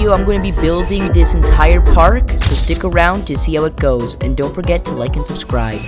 video, I'm going to be building this entire park, so stick around to see how it goes, and don't forget to like and subscribe.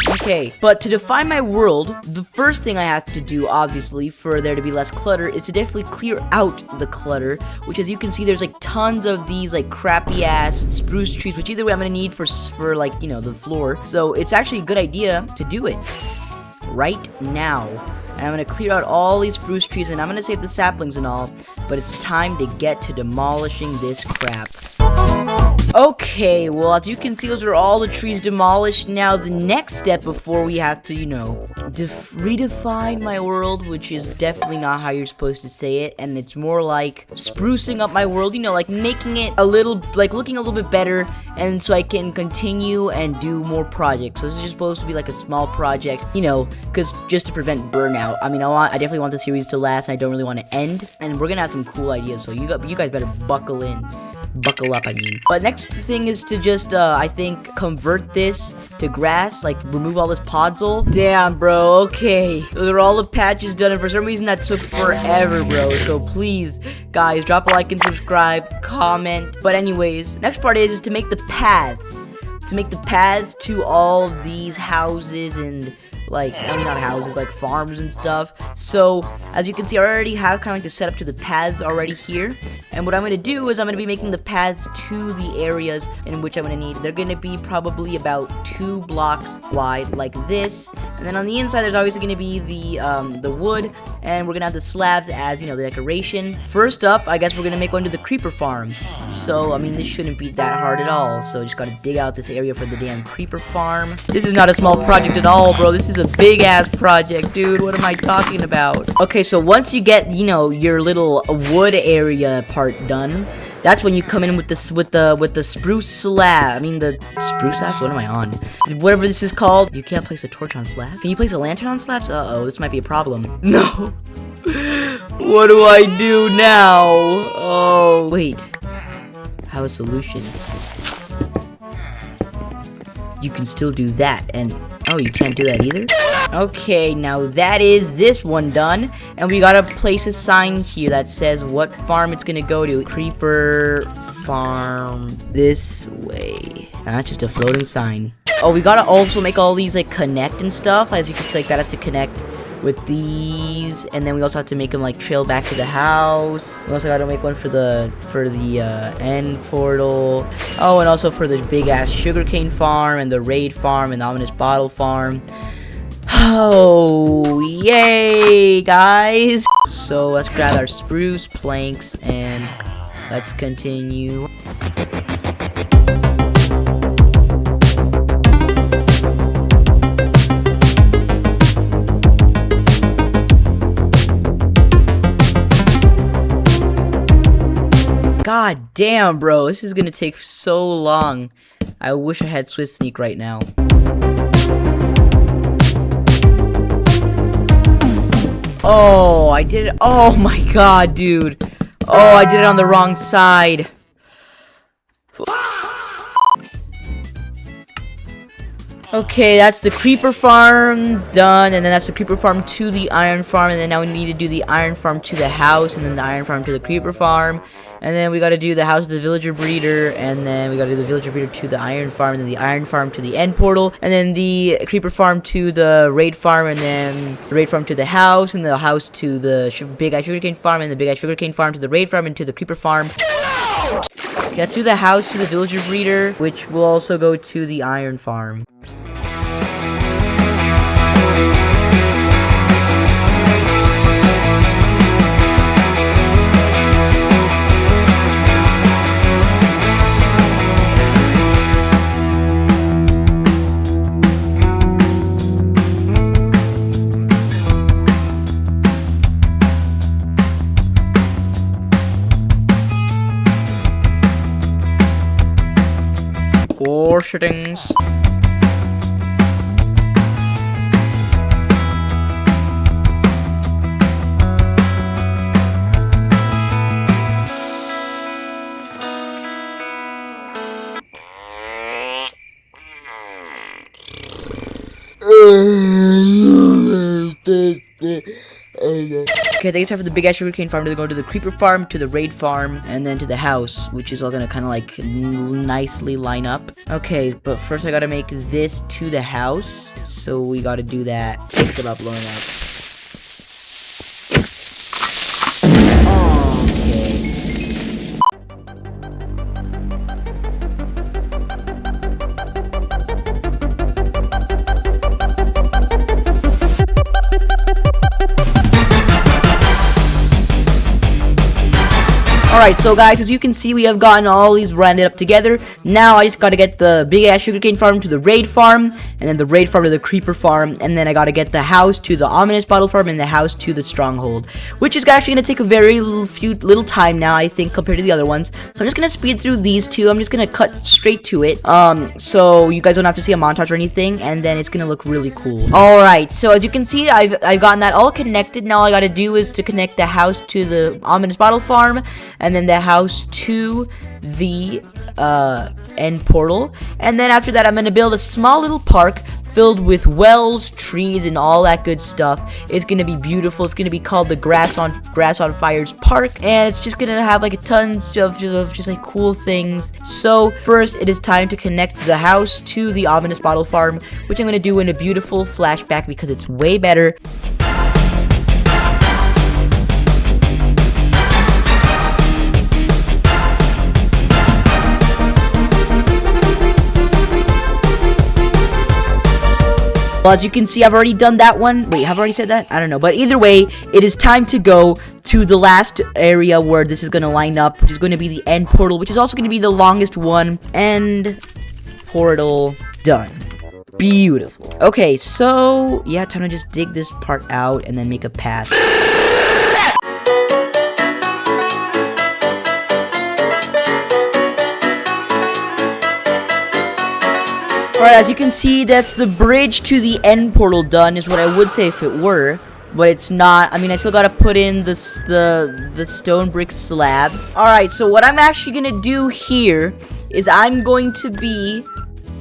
Okay, but to define my world, the first thing I have to do, obviously, for there to be less clutter, is to definitely clear out the clutter, which, as you can see, there's like tons of these like crappy ass spruce trees, which either way I'm gonna need for like, you know, the floor. So it's actually a good idea to do it right now. And I'm gonna clear out all these spruce trees, and I'm gonna save the saplings and all, but it's time to get to demolishing this crap. Okay, well, as you can see, those are all the trees demolished. Now, the next step before we have to, you know, redefine my world, which is definitely not how you're supposed to say it, and it's more like sprucing up my world, you know, like making it a little, like looking a little bit better, and so I can continue and do more projects. So this is just supposed to be like a small project, you know, because just to prevent burnout. I mean, I definitely want the series to last, and I don't really want to end, and we're gonna have some cool ideas, so you guys better buckle in. Buckle up, I mean. But next thing is to just, I think, convert this to grass, like, remove all this podzol. Damn, bro, okay. Those are all the patches done, and for some reason that took forever, bro. So please, guys, drop a like and subscribe, comment. But anyways, next part is to make the paths. To make the paths to all of these houses and, like, I mean, not houses, like farms and stuff. So, as you can see, I already have kind of like the setup to the paths already here. And what I'm going to do is I'm going to be making the paths to the areas in which I'm going to need. They're going to be probably about 2 blocks wide, like this. And then on the inside, there's obviously going to be the wood. And we're going to have the slabs as, you know, the decoration. First up, I guess we're going to make one to the creeper farm. So, I mean, this shouldn't be that hard at all. So, just got to dig out this area for the damn creeper farm. This is not a small project at all, bro. This is a big ass project, dude. What am I talking about? Okay, so once you get, you know, your little wood area part done, that's when you come in with this with the spruce slab. I mean, the spruce slabs. What am I on? Whatever this is called. You can't place a torch on slab. Can you place a lantern on slabs? Uh-oh, this might be a problem. No. What do I do now? Oh, wait. I have a solution. You can still do that, and oh, you can't do that either? Okay, now that is this one done, and we gotta place a sign here that says what farm it's gonna go to. Creeper farm this way. And that's just a floating sign. Oh, we gotta also make all these like connect and stuff. As you can see, like that has to connect with these, and then we also have to make them like trail back to the house. We also gotta make one for the end portal. Oh, and also for the big ass sugarcane farm and the raid farm and the ominous bottle farm. Oh, yay, guys! So let's grab our spruce planks and let's continue. God damn, bro, this is gonna take so long. I wish I had Swift Sneak right now. Oh, I did it. Oh my god, dude. Oh, I did it on the wrong side. Okay, that's the creeper farm done, and then that's the creeper farm to the iron farm, and then now we need to do the iron farm to the house, and then the iron farm to the creeper farm, and then we gotta do the house of the villager breeder, and then we gotta do the villager breeder to the iron farm, and then the iron farm to the end portal, and then the creeper farm to the raid farm, and then the raid farm to the house, and the house to the big ass sugarcane farm, and the big ass sugarcane farm to the raid farm, and to the creeper farm. Okay, let's do the house to the villager breeder, which will also go to the iron farm. Or shootings. Okay, thanks for the big ass sugarcane farm. They're going to the creeper farm, to the raid farm, and then to the house, which is all gonna kind of like nicely line up. Okay, but first I gotta make this to the house, so we gotta do that. Pick it up, blowing up. Alright, so guys, as you can see, we have gotten all these branded up together. Now I just gotta get the big ass sugarcane farm to the raid farm, and then the raid farm to the creeper farm, and then I gotta get the house to the ominous bottle farm, and the house to the stronghold, which is actually gonna take a very little time now, I think, compared to the other ones. So I'm just gonna speed through these two. I'm just gonna cut straight to it, so you guys don't have to see a montage or anything, and then it's gonna look really cool. Alright, so as you can see, I've gotten that all connected. Now all I gotta do is to connect the house to the ominous bottle farm, and then the house to the end portal, and then after that I'm gonna build a small little park filled with wells, trees, and all that good stuff. It's gonna be beautiful. It's gonna be called the Grass on Fire's Park, and it's just gonna have like a tons of just like cool things. So first, it is time to connect the house to the ominous bottle farm, which I'm gonna do in a beautiful flashback because it's way better. Well, as you can see, I've already done that one. Wait, have I already said that? I don't know. But either way, it is time to go to the last area where this is going to line up, which is going to be the end portal, which is also going to be the longest one. End portal done. Beautiful. Okay, so yeah, time to just dig this part out and then make a path. Alright, as you can see, that's the bridge to the end portal done, is what I would say if it were. But it's not. I mean, I still gotta put in the stone brick slabs. Alright, so what I'm actually gonna do here is I'm going to be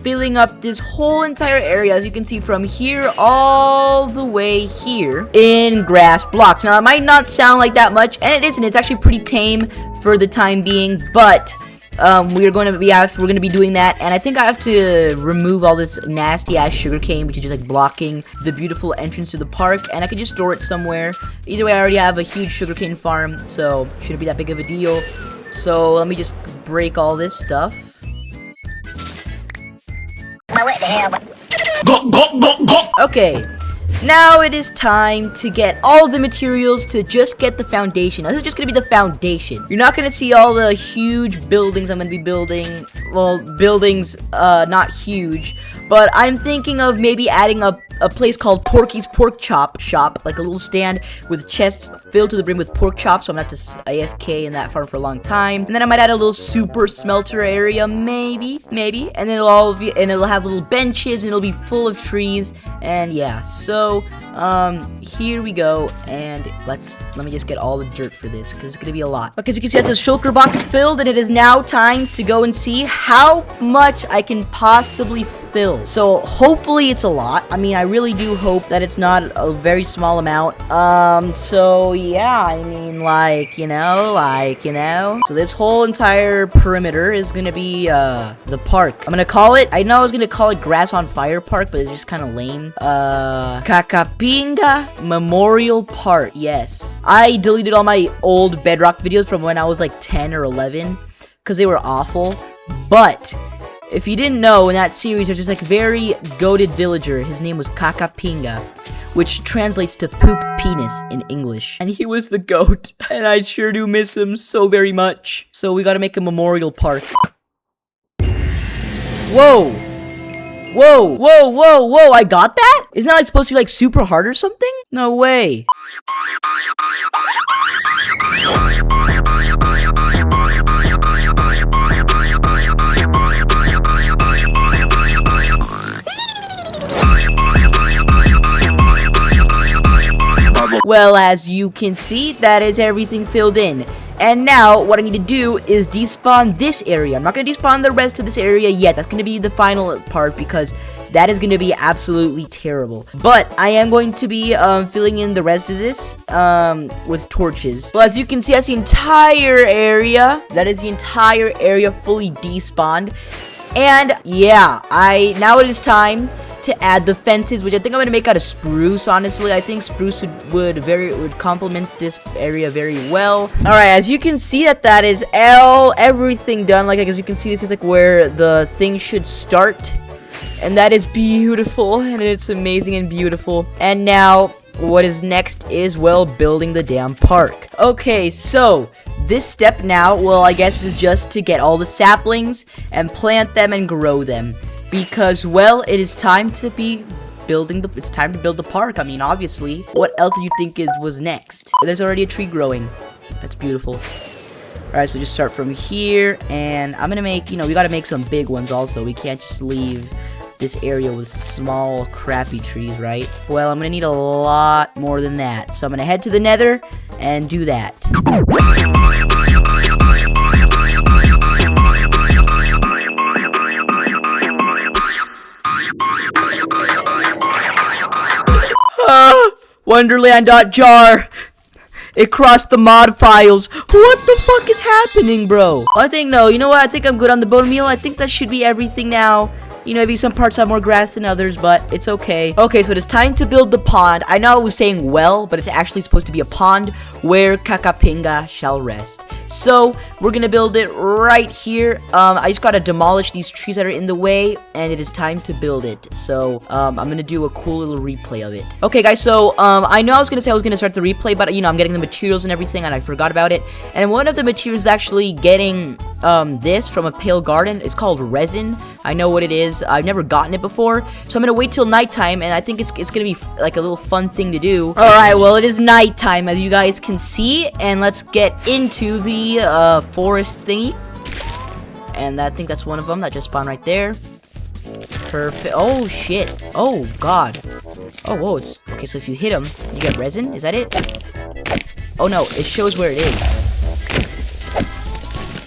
filling up this whole entire area, as you can see, from here all the way here in grass blocks. Now, it might not sound like that much, and it isn't. It's actually pretty tame for the time being, but we're going to be doing that, and I think I have to remove all this nasty ass sugarcane, which is just like blocking the beautiful entrance to the park, and I can just store it somewhere. Either way, I already have a huge sugarcane farm, so shouldn't be that big of a deal. So let me just break all this stuff. Okay. Now it is time to get all the materials to just get the foundation. Now, this is just going to be the foundation. You're not going to see all the huge buildings I'm going to be building. Well, buildings, not huge. But I'm thinking of maybe adding a place called Porky's Pork Chop Shop. Like a little stand with chests filled to the brim with pork chops. So I'm going to have to AFK in that farm for a long time. And then I might add a little super smelter area, maybe. And then it'll have little benches and it'll be full of trees. And yeah, so here we go, and let me just get all the dirt for this because it's gonna be a lot. Okay, as you can see, that's a shulker box filled, and it is now time to go and see how much I can possibly fill. So hopefully it's a lot. I mean, I really do hope that it's not a very small amount. So yeah, I mean, like, you know. So this whole entire perimeter is gonna be the park. I'm gonna call it. I know I was gonna call it Grass on Fire Park, but it's just kind of lame. Kakapinga Memorial Park. Yes, I deleted all my old Bedrock videos from when I was like 10 or 11 because they were awful. But if you didn't know, in that series there's just like very goated villager. His name was Kakapinga, which translates to poop penis in English, and he was the goat, and I sure do miss him so very much. So we gotta make a memorial park. Whoa! I got that? Isn't that like supposed to be like super hard or something? No way. Well, as you can see, that is everything filled in. And now, what I need to do is despawn this area. I'm not going to despawn the rest of this area yet. That's going to be the final part because that is going to be absolutely terrible. But I am going to be filling in the rest of this with torches. Well, as you can see, that's the entire area. That is the entire area fully despawned. And yeah, now it is time to add the fences, which I think I'm gonna make out of spruce. Honestly, I think spruce would complement this area very well. All right, as you can see, that is everything done. Like, as you can see, this is like where the thing should start, and that is beautiful, and it's amazing and beautiful. And now what is next is, well, building the damn park. Okay, so this step now, well, I guess is just to get all the saplings and plant them and grow them. Because, well, it is time to be building it's time to build the park. I mean, obviously. What else do you think was next? There's already a tree growing. That's beautiful. Alright, so just start from here. And I'm gonna make, we gotta make some big ones also. We can't just leave this area with small, crappy trees, right? Well, I'm gonna need a lot more than that. So I'm gonna head to the nether and do that. Wonderland.jar. It crossed the mod files. What the fuck is happening, bro? I think, no, you know what? I think I'm good on the bone meal. I think that should be everything now. Maybe some parts have more grass than others, but it's okay. Okay, so it is time to build the pond. I know I was saying well, but it's actually supposed to be a pond where Kakapinga shall rest. So, we're gonna build it right here. I just gotta demolish these trees that are in the way, and it is time to build it. So, I'm gonna do a cool little replay of it. Okay, guys, so, I know I was gonna say I was gonna start the replay, but, I'm getting the materials and everything, and I forgot about it. And one of the materials is actually getting, this from a pale garden. It's called resin. I know what it is. I've never gotten it before, so I'm gonna wait till nighttime, and I think it's gonna be like a little fun thing to do. Alright, well, it is nighttime, as you guys can see, and let's get into the forest thingy. And I think that's one of them that just spawned right there. Perfect. Oh shit. Oh god. Oh whoa. It's okay. So if you hit them, you get resin. Is that it? Oh no, it shows where it is.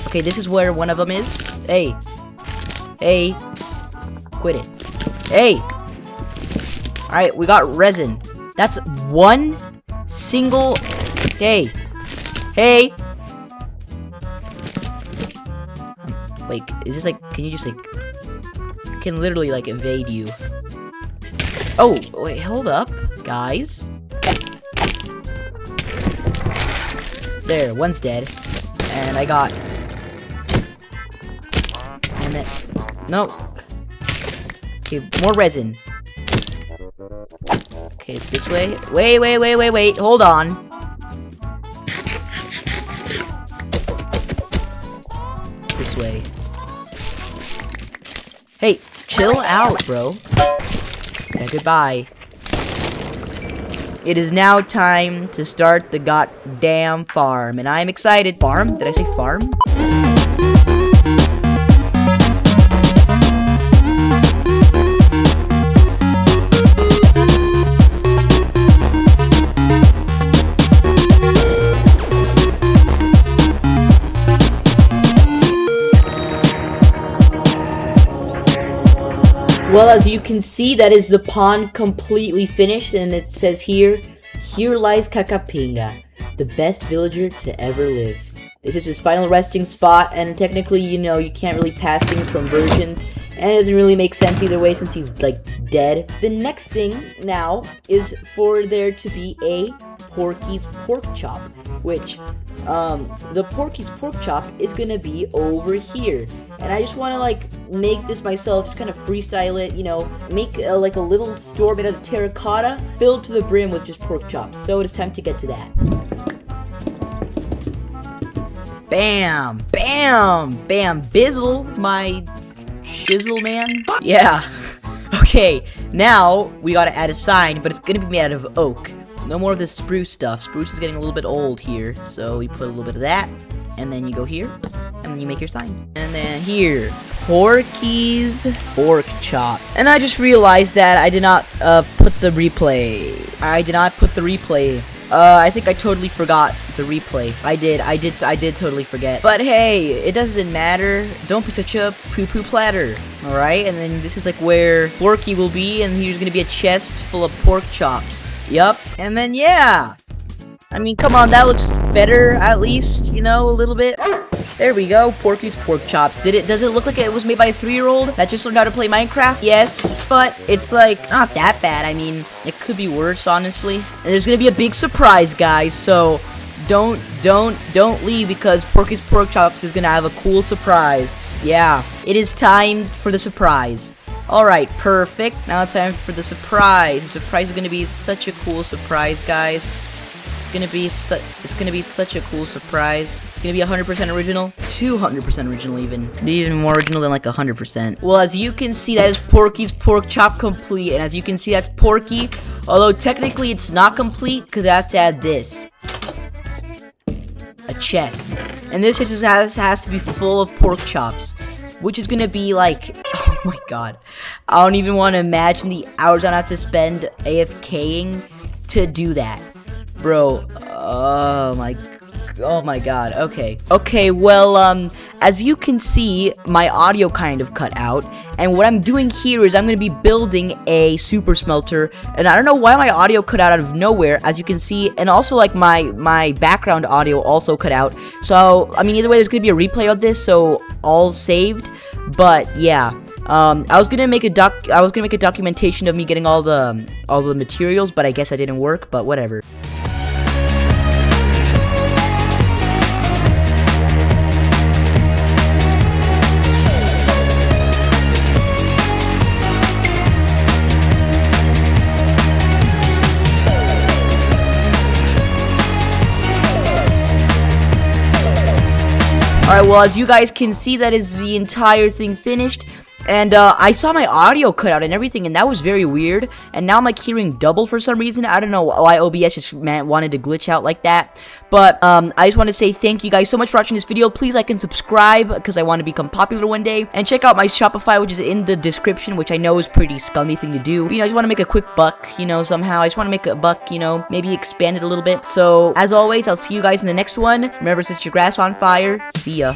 Okay, this is where one of them is. Hey. Hey. Quit it. Hey. Alright, we got resin. That's one single. Hey. Hey. Wait, is this like, can you just like, I can literally like evade you. Oh, wait, hold up, guys. There, one's dead. And I got, and then, no. Okay, more resin. Okay, it's this way. Wait, hold on. This way. Hey, chill out, bro. Okay, goodbye. It is now time to start the goddamn farm, and I'm excited. Farm? Did I say farm? Well, as you can see, that is the pond completely finished, and it says here lies Kakapinga, the best villager to ever live. This is his final resting spot, and technically, you can't really pass things from versions, and it doesn't really make sense either way since he's, like, dead. The next thing now is for there to be a Porky's pork chop, which, the Porky's pork chop is gonna be over here. And I just want to, like, make this myself, just kind of freestyle it, make, like, a little store made out of terracotta, filled to the brim with just pork chops. So it is time to get to that. Bam! Bam! Bam! Bizzle, my shizzle man. Yeah. Okay, now we gotta add a sign, but it's gonna be made out of oak. No more of this spruce stuff. Spruce is getting a little bit old here, so we put a little bit of that, and then you go here, and then you make your sign. And then here, Porky's pork chops. And I just realized that I did not put the replay. I think I totally forgot the replay. I did totally forget. But hey, it doesn't matter. Don't be such a poo-poo platter. Alright, and then this is like where Porky will be, and here's gonna be a chest full of pork chops. Yup. And then, yeah. I mean, come on, that looks better, at least, you know, a little bit. There we go, Porky's pork chops. Does it look like it was made by a 3-year-old that just learned how to play Minecraft? Yes, but it's like, not that bad. I mean, it could be worse, honestly. And there's gonna be a big surprise, guys, so don't leave, because Porky's pork chops is gonna have a cool surprise. Yeah, it is time for the surprise. Alright, perfect. Now it's time for the surprise. The surprise is gonna be such a cool surprise, guys. It's gonna be such a cool surprise. It's gonna be 100% original, 200% original even. Maybe even more original than like 100%. Well, as you can see, that is Porky's pork chop complete, and as you can see, that's Porky. Although technically it's not complete because I have to add this. A chest. And this chest has to be full of pork chops, which is gonna be like, oh my god. I don't even want to imagine the hours I have to spend AFKing to do that. Bro, oh my god, okay, well, as you can see, my audio kind of cut out, and what I'm doing here is I'm gonna be building a super smelter, and I don't know why my audio cut out of nowhere, as you can see, and also, like, my background audio also cut out, so, I mean, either way, there's gonna be a replay of this, so, all saved, but, yeah. I was gonna make a documentation of me getting all the materials, but I guess that didn't work, but whatever. Alright, well, as you guys can see, that is the entire thing finished. And, I saw my audio cut out and everything, and that was very weird. And now I'm, like, hearing double for some reason. I don't know why OBS just wanted to glitch out like that. But, I just want to say thank you guys so much for watching this video. Please like and subscribe, because I want to become popular one day. And check out my Shopify, which is in the description, which I know is a pretty scummy thing to do. But, you know, I just want to make a quick buck, you know, somehow. I just want to make a buck, you know, maybe expand it a little bit. So, as always, I'll see you guys in the next one. Remember, set your grass on fire. See ya.